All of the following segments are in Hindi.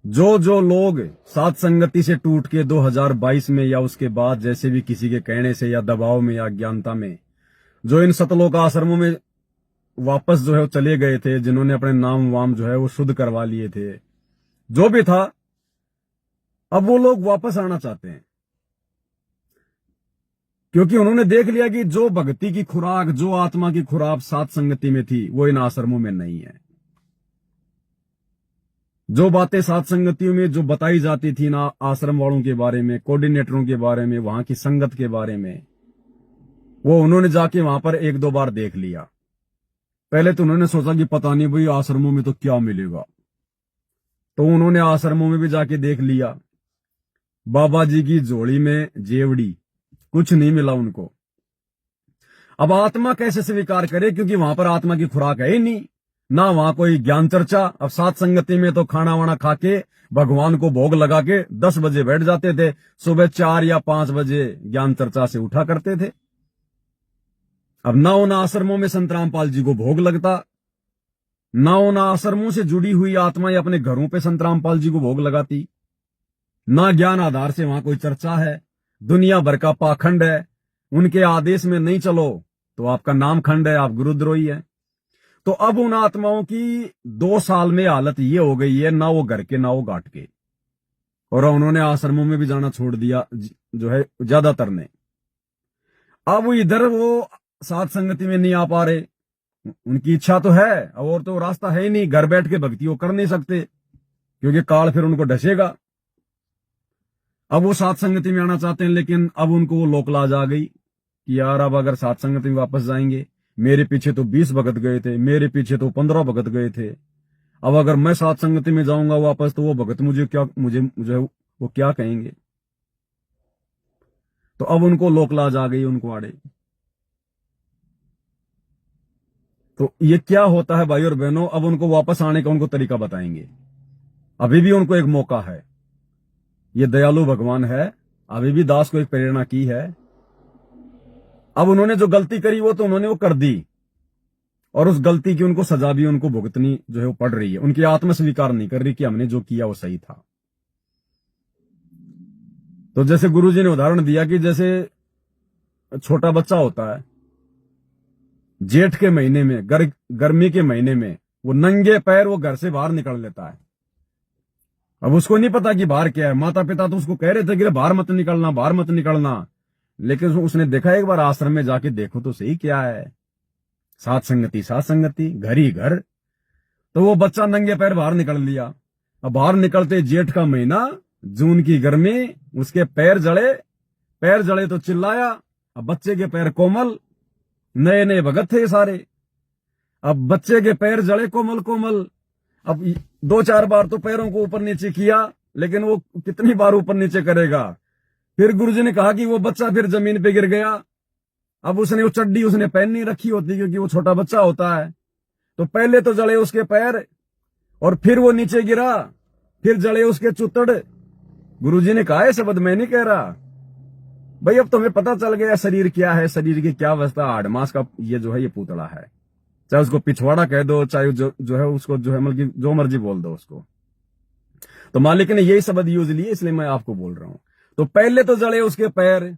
जो जो लोग साथ संगति से टूट के 2022 में या उसके बाद जैसे भी किसी के कहने से या दबाव में या अज्ञानता में जो इन सतलोक आश्रमों में वापस जो है वो चले गए थे, जिन्होंने अपने नाम वाम जो है वो शुद्ध करवा लिए थे, जो भी था, अब वो लोग वापस आना चाहते हैं। क्योंकि उन्होंने देख लिया कि जो भक्ति की खुराक, जो आत्मा की खुराक साथ संगति में थी, वो इन आश्रमों में नहीं है। जो बातें साथ संगतियों में जो बताई जाती थी ना, आश्रम वालों के बारे में, कोऑर्डिनेटरों के बारे में, वहां की संगत के बारे में, वो उन्होंने जाके वहां पर एक दो बार देख लिया। पहले तो उन्होंने सोचा कि पता नहीं भाई आश्रमों में तो क्या मिलेगा, तो उन्होंने आश्रमों में भी जाके देख लिया। बाबा जी की झोली में जेवड़ी, कुछ नहीं मिला उनको। अब आत्मा कैसे स्वीकार करे, क्योंकि वहां पर आत्मा की खुराक है ही नहीं, ना वहां कोई ज्ञान चर्चा। अब साथ संगति में तो खाना वाना खा के भगवान को भोग लगा के 10 बजे बैठ जाते थे, सुबह 4 या 5 बजे ज्ञान चर्चा से उठा करते थे। अब ना उन आश्रमों में संत रामपाल जी को भोग लगता, ना उन आश्रमों से जुड़ी हुई आत्माएं अपने घरों पे संत रामपाल जी को भोग लगाती, ना ज्ञान आधार से वहां कोई चर्चा है। दुनिया भर का पाखंड है, उनके आदेश में नहीं चलो तो आपका नाम खंड है, आप गुरुद्रोही है। तो अब उन आत्माओं की 2 साल में हालत ये हो गई है, ना वो घर के ना वो घाट के, और उन्होंने आश्रमों में भी जाना छोड़ दिया जो है ज्यादातर ने। अब इधर वो साथ संगति में नहीं आ पा रहे, उनकी इच्छा तो है और तो रास्ता है ही नहीं, घर बैठ के भक्ति वो कर नहीं सकते क्योंकि काल फिर उनको डसेगा। अब वो साथ संगति में आना चाहते हैं, लेकिन अब उनको वो लोकलाज आ गई कि यार अब अगर साथ संगति में वापस जाएंगे, मेरे पीछे तो 20 भगत गए थे, मेरे पीछे तो 15 भगत गए थे, अब अगर मैं साथ संगति में जाऊंगा वापस तो वो भगत मुझे वो क्या कहेंगे। तो अब उनको लोकलाज आ गई, उनको आड़े। तो ये क्या होता है भाई और बहनों, अब उनको वापस आने का उनको तरीका बताएंगे। अभी भी उनको एक मौका है, ये दयालु भगवान है, अभी भी दास को एक प्रेरणा की है। अब उन्होंने जो गलती करी वो तो उन्होंने वो कर दी, और उस गलती की उनको सजा भी उनको भुगतनी जो है वो पड़ रही है। उनकी आत्मा स्वीकार नहीं कर रही कि हमने जो किया वो सही था। तो जैसे गुरुजी ने उदाहरण दिया कि जैसे छोटा बच्चा होता है, जेठ के महीने में, गर्मी के महीने में वो नंगे पैर वो घर से बाहर निकल लेता है। अब उसको नहीं पता कि बाहर क्या है, माता पिता तो उसको कह रहे थे कि बाहर मत निकलना, बाहर मत निकलना, लेकिन उसने देखा एक बार आश्रम में जाके देखो तो सही क्या है, साथ संगति साथ संगति, घर ही घर। तो वो बच्चा नंगे पैर बाहर निकल लिया। अब बाहर निकलते जेठ का महीना, जून की गर्मी, उसके पैर जड़े तो चिल्लाया। अब बच्चे के पैर कोमल, नए नए भगत थे सारे, अब बच्चे के पैर जड़े कोमल कोमल। अब 2-4 बार तो पैरों को ऊपर नीचे किया, लेकिन वो कितनी बार ऊपर नीचे करेगा। फिर गुरुजी ने कहा कि वो बच्चा फिर जमीन पे गिर गया। अब उसने वो चड्डी उसने पहन नहीं रखी होती क्योंकि वो छोटा बच्चा होता है, तो पहले तो जड़े उसके पैर और फिर वो नीचे गिरा, फिर जड़े उसके चुतड़। गुरुजी ने कहा, ऐसा शब्द मैं नहीं कह रहा भाई, अब तुम्हें पता चल गया शरीर क्या है, शरीर की क्या अवस्था, हाड़ मांस का ये जो है ये पुतला है। चाहे उसको पिछवाड़ा कह दो, चाहे जो है उसको जो है मतलब जो मर्जी बोल दो उसको, तो मालिक ने यही शब्द यूज लिए, इसलिए मैं आपको बोल रहा हूं। तो पहले तो जड़े उसके पैर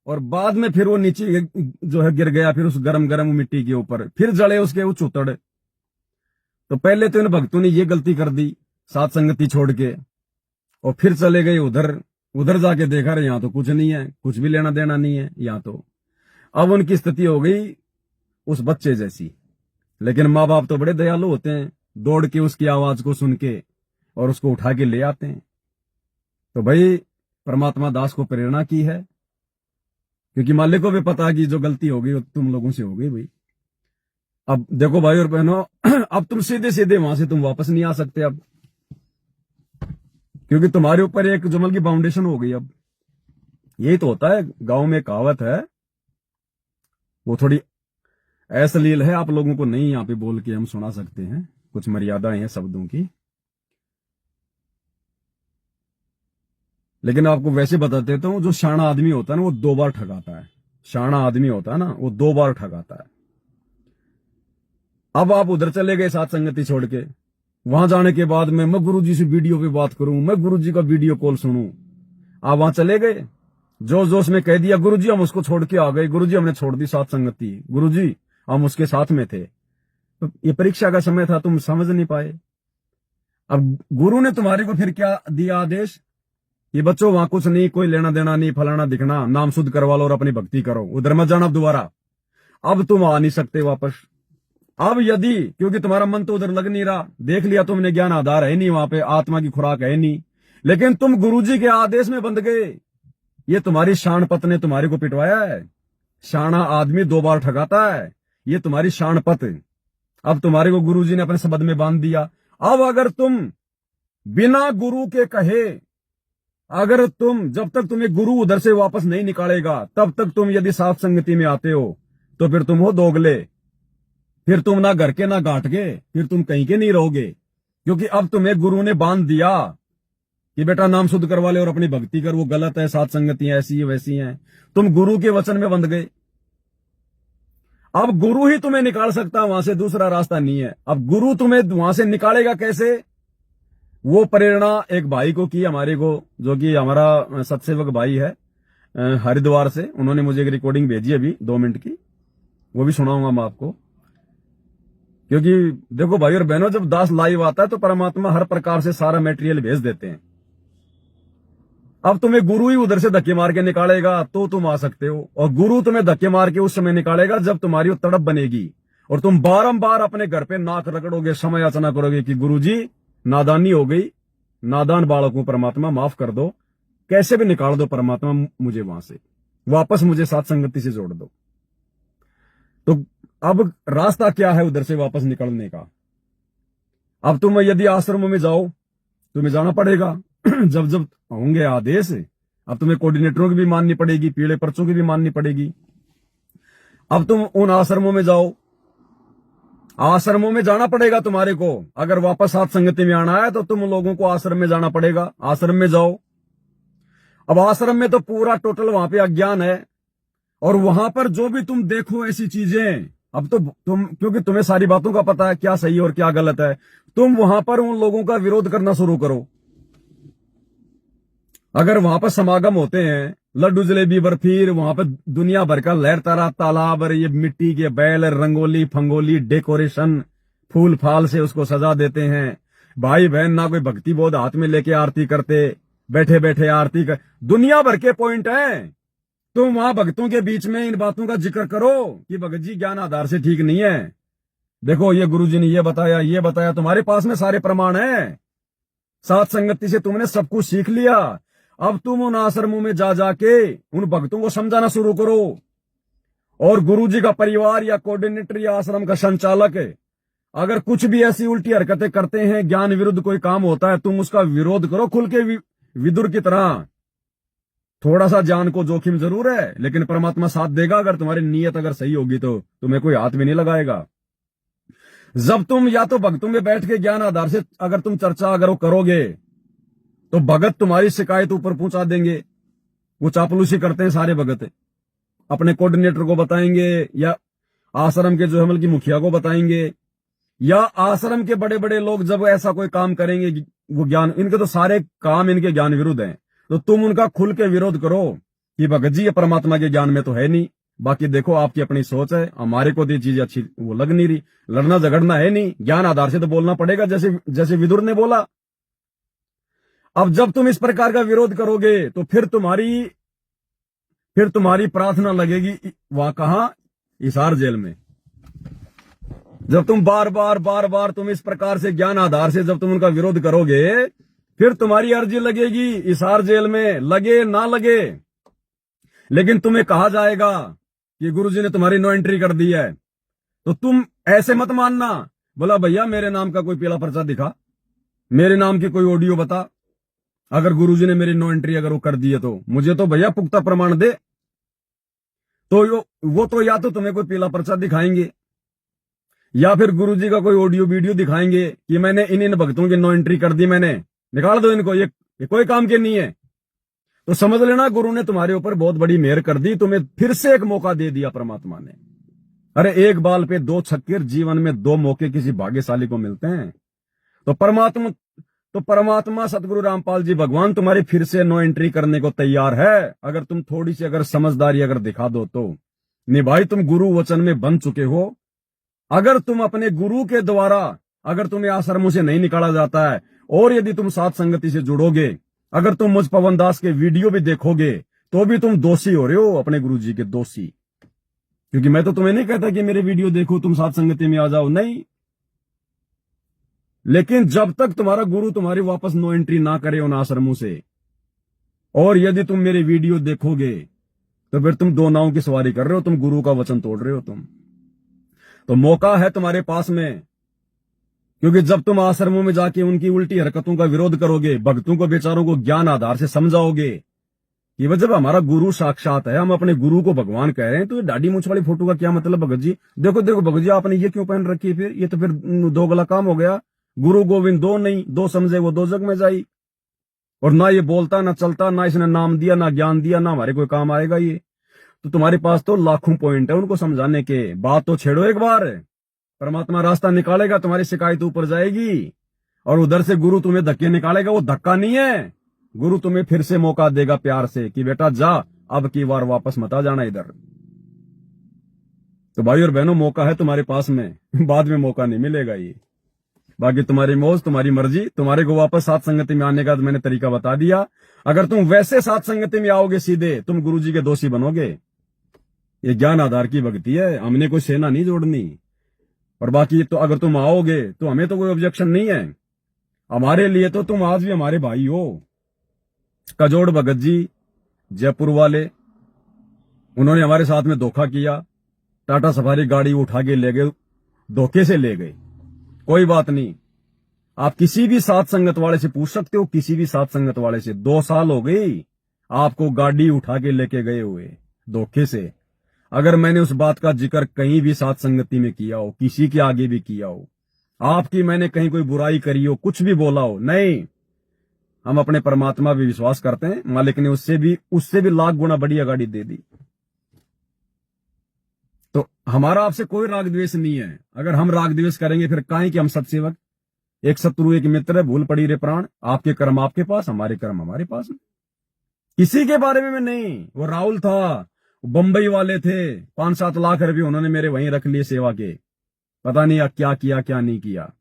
और बाद में फिर वो नीचे जो है गिर गया, फिर उस गरम गरम मिट्टी के ऊपर फिर जड़े उसके वो चुतड़। तो पहले तो इन भक्तों ने ये गलती कर दी साथ संगति छोड़ के, और फिर चले गए उधर जाके देखा रहे यहाँ तो कुछ नहीं है, कुछ भी लेना देना नहीं है यहाँ तो। अब उनकी स्थिति हो गई उस बच्चे जैसी। लेकिन माँ बाप तो बड़े दयालु होते हैं, दौड़ के उसकी आवाज को सुन के और उसको उठा के ले आते हैं। तो भाई परमात्मा दास को प्रेरणा की है, क्योंकि मालिक को भी पता है कि जो गलती हो गई वो तुम लोगों से हो गई भाई। अब देखो भाई और बहनों, अब तुम सीधे सीधे वहां से तुम वापस नहीं आ सकते अब, क्योंकि तुम्हारे ऊपर एक जुमल की फाउंडेशन हो गई। अब यही तो होता है, गांव में कहावत है, वो थोड़ी अश्लील है, आप लोगों को नहीं यहाँ पे बोल के हम सुना सकते हैं, कुछ मर्यादाएं हैं शब्दों की, लेकिन आपको वैसे बता देता हूं, जो शाना आदमी होता है ना वो 2 बार ठगाता है। शाना आदमी होता है ना वो 2 बार ठगाता है। अब आप उधर चले गए साथ संगति छोड़ के, वहां जाने के बाद में मैं गुरुजी से वीडियो पे बात करूं, मैं गुरुजी का वीडियो कॉल सुनूं। आप वहां चले गए, जोश जोश में कह दिया गुरुजी हम उसको छोड़ के आ गए, गुरुजी हमने छोड़ दी साथ संगति, गुरुजी हम उसके साथ में थे। तो ये परीक्षा का समय था, तुम समझ नहीं पाए। अब गुरु ने तुम्हारे को फिर क्या दिया आदेश कि बच्चों वहां कुछ नहीं, कोई लेना देना नहीं, फलाना दिखना, नाम शुद्ध करवा लो और अपनी भक्ति करो, उधर मत जाना दोबारा। अब तुम आ नहीं सकते वापस। अब यदि क्योंकि तुम्हारा मन तो उधर लग नहीं रहा, देख लिया तुमने, ज्ञान आधार है नहीं वहां पे, आत्मा की खुराक है नहीं, लेकिन तुम गुरुजी के आदेश में बंध गए। ये तुम्हारी शानपत ने तुम्हारे को पिटवाया है। शाना आदमी 2 बार ठगाता है, ये तुम्हारी शानपत। अब तुम्हारे को गुरुजी ने अपने शब्द में बांध दिया। अब अगर तुम बिना गुरु के कहे, अगर तुम जब तक तुम्हें गुरु उधर से वापस नहीं निकालेगा तब तक तुम यदि साथ संगति में आते हो तो फिर तुम हो दोगले, फिर तुम ना घर के ना घाट के, फिर तुम कहीं के नहीं रहोगे। क्योंकि अब तुम्हें गुरु ने बांध दिया कि बेटा नाम शुद्ध करवा ले और अपनी भक्ति कर, वो गलत है, साथ संगतियां ऐसी है वैसी हैं। तुम गुरु के वचन में बंध गए। अब गुरु ही तुम्हें निकाल सकता है वहां से, दूसरा रास्ता नहीं है। अब गुरु तुम्हें वहां से निकालेगा कैसे? वो प्रेरणा एक भाई को की, हमारे को, जो कि हमारा सत्सेवक भाई है हरिद्वार से, उन्होंने मुझे एक रिकॉर्डिंग भेजी अभी 2 मिनट की, वो भी सुनाऊंगा मैं आपको। क्योंकि देखो भाई और बहनों, जब दास लाइव आता है तो परमात्मा हर प्रकार से सारा मटेरियल भेज देते हैं। अब तुम्हें गुरु ही उधर से धक्के मार के निकालेगा तो तुम आ सकते हो, और गुरु तुम्हें धक्के मार के उस समय निकालेगा जब तुम्हारी वो तड़प बनेगी और तुम बारंबार अपने घर पे नाक रगड़ोगे, समय याचना करोगे कि गुरुजी नादानी हो गई, नादान बालकों परमात्मा माफ कर दो, कैसे भी निकाल दो परमात्मा मुझे वहां से, वापस मुझे साथ संगति से जोड़ दो। तो अब रास्ता क्या है उधर से वापस निकलने का? अब तुम यदि आश्रमों में जाओ, तुम्हें जाना पड़ेगा जब जब होंगे आदेश। अब तुम्हें कोऑर्डिनेटरों की भी माननी पड़ेगी, पीले पर्चों की भी माननी पड़ेगी। अब तुम उन आश्रमों में जाओ, आश्रमों में जाना पड़ेगा तुम्हारे को। अगर वापस साथ संगति में आना है तो तुम लोगों को आश्रम में जाना पड़ेगा, आश्रम में जाओ। अब आश्रम में तो पूरा टोटल वहां पे अज्ञान है, और वहां पर जो भी तुम देखो ऐसी चीजें, अब तो तुम, क्योंकि तुम्हें सारी बातों का पता है क्या सही और क्या गलत है, तुम वहां पर उन लोगों का विरोध करना शुरू करो। अगर वहां पर समागम होते हैं, लड्डू जलेबी बर्फी, वहां पर दुनिया भर का लहर तारा तालाब, ये मिट्टी के बैल, रंगोली फंगोली, डेकोरेशन, फूल फाल से उसको सजा देते हैं। भाई बहन ना कोई भक्ति बोध हाथ में लेके आरती करते, बैठे बैठे आरती कर, दुनिया भर के पॉइंट हैं। तुम वहां भक्तों के बीच में इन बातों का जिक्र करो कि भगत जी ज्ञान आधार से ठीक नहीं है, देखो ये गुरुजी ने ये बताया, तुम्हारे पास में सारे प्रमाण हैं। साथ संगति से तुमने सब कुछ सीख लिया। अब तुम उन आश्रमों में जा जाके उन भक्तों को समझाना शुरू करो, और गुरुजी का परिवार या कोऑर्डिनेटर या आश्रम का संचालक अगर कुछ भी ऐसी उल्टी हरकतें करते हैं, ज्ञान विरुद्ध कोई काम होता है, तुम उसका विरोध करो खुल के, विदुर की तरह। थोड़ा सा जान को जोखिम जरूर है, लेकिन परमात्मा साथ देगा। अगर तुम्हारी नीयत अगर सही होगी तो तुम्हें कोई हाथ भी नहीं लगाएगा। जब तुम या तो भक्तों में बैठ के ज्ञान आधार से अगर तुम चर्चा अगर वो करोगे तो भगत तुम्हारी शिकायत ऊपर पहुंचा देंगे। वो चापलूसी करते हैं सारे भगत, अपने कोऑर्डिनेटर को बताएंगे या आश्रम के जो हमल की मुखिया को बताएंगे, या आश्रम के बड़े बड़े लोग जब ऐसा कोई काम करेंगे, वो ज्ञान, इनके तो सारे काम इनके ज्ञान विरुद्ध हैं, तो तुम उनका खुल के विरोध करो कि भगत जी ये परमात्मा के ज्ञान में तो है नहीं। बाकी देखो आपकी अपनी सोच है, हमारे को तो ये चीज अच्छी वो लग नहीं रही। लड़ना झगड़ना है नहीं, ज्ञान आधार से तो बोलना पड़ेगा, जैसे जैसे विदुर ने बोला। अब जब तुम इस प्रकार का विरोध करोगे तो फिर तुम्हारी प्रार्थना लगेगी वहां, कहां? हिसार जेल में। जब तुम बार बार तुम इस प्रकार से ज्ञान आधार से जब तुम उनका विरोध करोगे, फिर तुम्हारी अर्जी लगेगी हिसार जेल में, लगे ना लगे, लेकिन तुम्हें कहा जाएगा कि गुरुजी ने तुम्हारी नो एंट्री कर दी है। तो तुम ऐसे मत मानना, बोला भैया मेरे नाम का कोई पीला पर्चा दिखा, मेरे नाम की कोई ऑडियो बता, अगर गुरुजी ने मेरी नो एंट्री अगर वो कर दी है तो मुझे तो भैया पुख्ता प्रमाण दे। तो वो तो या तो तुम्हें कोई पीला पर्चा दिखाएंगे या फिर गुरुजी का कोई ऑडियो वीडियो दिखाएंगे कि मैंने इन भक्तों की नो एंट्री कर दी, मैंने निकाल दो इनको, ये कोई काम के नहीं है। तो समझ लेना गुरु ने तुम्हारे ऊपर बहुत बड़ी मेहर कर दी, तुम्हें फिर से एक मौका दे दिया परमात्मा ने। अरे एक बाल पे 2 छक्के, जीवन में 2 मौके किसी भाग्यशाली को मिलते हैं। तो परमात्मा सतगुरु रामपाल जी भगवान तुम्हारी फिर से नो एंट्री करने को तैयार है, अगर तुम थोड़ी सी अगर समझदारी अगर दिखा दो तो। नहीं भाई, तुम गुरु वचन में बन चुके हो। अगर तुम अपने गुरु के द्वारा, अगर तुम्हें आश्रमों से नहीं निकाला जाता है, और यदि तुम साथ संगति से जुड़ोगे, अगर तुम मुझ पवन दास के वीडियो भी देखोगे, तो भी तुम दोषी हो रहे हो, अपने गुरु जी के दोषी। क्योंकि मैं तो तुम्हें नहीं कहता कि मेरे वीडियो देखो, तुम साथ संगति में आ जाओ, नहीं। लेकिन जब तक तुम्हारा गुरु तुम्हारी वापस नो एंट्री ना करे उन आश्रमों से, और यदि तुम मेरे वीडियो देखोगे, तो फिर तुम दो नावों की सवारी कर रहे हो, तुम गुरु का वचन तोड़ रहे हो तुम। तो मौका है तुम्हारे पास में, क्योंकि जब तुम आश्रमों में जाके उनकी उल्टी हरकतों का विरोध करोगे, भक्तों को बेचारों को ज्ञान आधार से समझाओगे कि वह जब हमारा गुरु साक्षात है, हम अपने गुरु को भगवान कह रहे हैं, तो ये दाढ़ी मूंछ वाली फोटो का क्या मतलब भगत जी? देखो देखो भगत जी, आपने ये क्यों पहन रखी है? फिर ये तो फिर दो गला काम हो गया। गुरु गोविंद दो नहीं, दो समझे वो दो जग में जाई। और ना ये बोलता, ना चलता, ना इसने नाम दिया, ना ज्ञान दिया, ना हमारे कोई काम आएगा ये। तो तुम्हारे पास तो लाखों पॉइंट है उनको समझाने के। बात तो छेड़ो एक बार, परमात्मा रास्ता निकालेगा, तुम्हारी शिकायत ऊपर जाएगी, और उधर से गुरु तुम्हें धक्के निकालेगा। वो धक्का नहीं है, गुरु तुम्हें फिर से मौका देगा प्यार से कि बेटा जा, अब की बार वापस मत आ जाना इधर। तो भाई और बहनों, मौका है तुम्हारे पास में, बाद में मौका नहीं मिलेगा ये। बाकी तुम्हारी मौज, तुम्हारी मर्जी। तुम्हारे को वापस साथ संगति में आने का तो मैंने तरीका बता दिया। अगर तुम वैसे साथ संगति में आओगे सीधे, तुम गुरु जी के दोषी बनोगे। ये ज्ञान आधार की भक्ति है, हमने कोई सेना नहीं जोड़नी। और बाकी तो अगर तुम आओगे तो हमें तो कोई ऑब्जेक्शन नहीं है, हमारे लिए तो तुम आज भी हमारे भाई हो। कजोड़ भगत जी जयपुर वाले, उन्होंने हमारे साथ में धोखा किया, टाटा सफारी गाड़ी उठा के ले गए, धोखे से ले गए। कोई बात नहीं, आप किसी भी साथ संगत वाले से पूछ सकते हो, किसी भी साथ संगत वाले से। 2 साल हो गई आपको गाड़ी उठा के लेके गए हुए धोखे से। अगर मैंने उस बात का जिक्र कहीं भी साथ संगति में किया हो, किसी के आगे भी किया हो, आपकी मैंने कहीं कोई बुराई करी हो, कुछ भी बोला हो, नहीं। हम अपने परमात्मा भी विश्वास करते हैं, मालिक ने उससे भी लाख गुना बढ़िया गाड़ी दे दी। तो हमारा आपसे कोई राग द्वेष नहीं है। अगर हम राग द्वेष करेंगे फिर काहे कि हम सत्सेवक। एक शत्रु एक मित्र है, भूल पड़ी रे प्राण। आपके कर्म आपके पास, हमारे कर्म हमारे पास में। किसी के बारे में नहीं। वो राहुल था, बंबई वाले थे, 5-7 लाख रुपए उन्होंने मेरे वहीं रख लिए सेवा के। पता नहीं क्या किया क्या नहीं किया।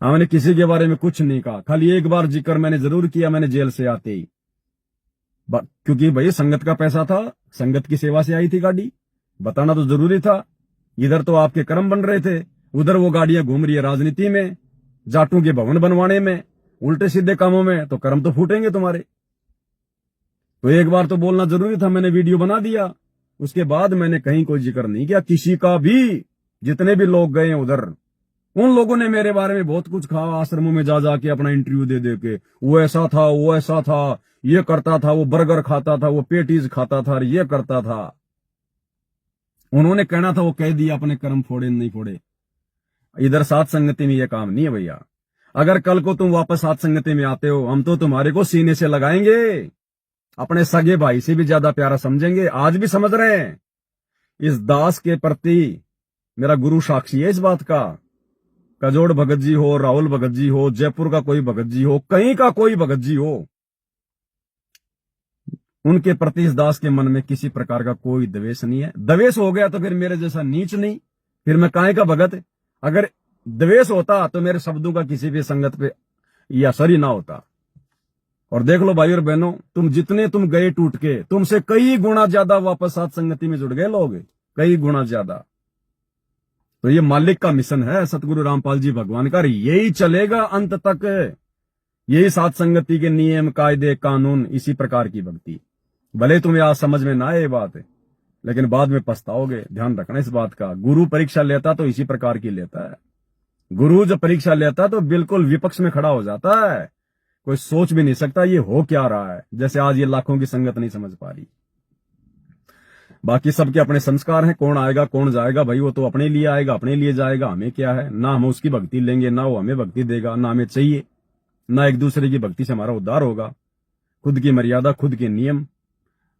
हमने किसी के बारे में कुछ नहीं कहा। खाली एक बार जिक्र मैंने जरूर किया, मैंने जेल से आते ही, क्योंकि भाई संगत का पैसा था, संगत की सेवा से आई थी गाड़ी, बताना तो जरूरी था। इधर तो आपके कर्म बन रहे थे, उधर वो गाड़ियां घूम रही है राजनीति में, जाटों के भवन बनवाने में, उल्टे सीधे कामों में। तो कर्म तो फूटेंगे तुम्हारे। तो एक बार तो बोलना जरूरी था, मैंने वीडियो बना दिया। उसके बाद मैंने कहीं कोई जिक्र नहीं किया किसी का भी। जितने भी लोग गए उधर, उन लोगों ने मेरे बारे में बहुत कुछ कहा, आश्रमों में जा जाके अपना इंटरव्यू दे दे के, वो ऐसा था, वो ऐसा था, ये करता था, वो बर्गर खाता था, वो पेटीज खाता था, ये करता था। उन्होंने कहना था, वो कह दिया, अपने कर्म फोड़े नहीं फोड़े। इधर साथ संगति में ये काम नहीं है भैया। अगर कल को तुम वापस साथ संगति में आते हो, हम तो तुम्हारे को सीने से लगाएंगे, अपने सगे भाई से भी ज्यादा प्यारा समझेंगे। आज भी समझ रहे हैं। इस दास के प्रति मेरा गुरु साक्षी है इस बात का। कजोड़ भगत जी हो, राहुल भगत जी हो, जयपुर का कोई भगत जी हो, कहीं का कोई भगत जी हो, उनके प्रति इस दास के मन में किसी प्रकार का कोई द्वेष नहीं है। द्वेष हो गया तो फिर मेरे जैसा नीच नहीं, फिर मैं काहे का भगत। अगर द्वेष होता तो मेरे शब्दों का किसी भी संगत पे यह असर ही ना होता। और देख लो भाई और बहनों, तुम जितने तुम गए टूट के, तुमसे कई गुना ज्यादा वापस साथ संगति में जुड़ गए लोग, कई गुना ज्यादा। तो ये मालिक का मिशन है, सतगुरु रामपाल जी भगवान का। यही चलेगा अंत तक। यही साथ संगति के नियम, कायदे, कानून, इसी प्रकार की भक्ति। भले तुम्हें आज समझ में ना आए ये बात, लेकिन बाद में पछताओगे। ध्यान रखना इस बात का। गुरु परीक्षा लेता तो इसी प्रकार की लेता है। गुरु जब परीक्षा लेता तो बिल्कुल विपक्ष में खड़ा हो जाता है। कोई सोच भी नहीं सकता ये हो क्या रहा है, जैसे आज ये लाखों की संगत नहीं समझ पा रही। बाकी सबके अपने संस्कार हैं, कौन आएगा कौन जाएगा भाई, वो तो अपने लिए आएगा, अपने लिए जाएगा। हमें क्या है, ना हम उसकी भक्ति लेंगे, ना वो हमें भक्ति देगा, ना हमें चाहिए, ना एक दूसरे की भक्ति से हमारा उद्धार होगा। खुद की मर्यादा, खुद के नियम।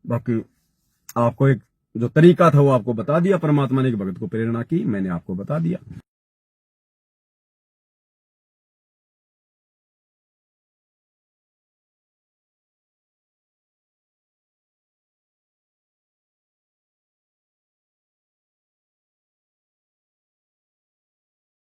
बाकी आपको एक जो तरीका था वो आपको बता दिया, परमात्मा ने एक भगत को प्रेरणा की, मैंने आपको बता दिया।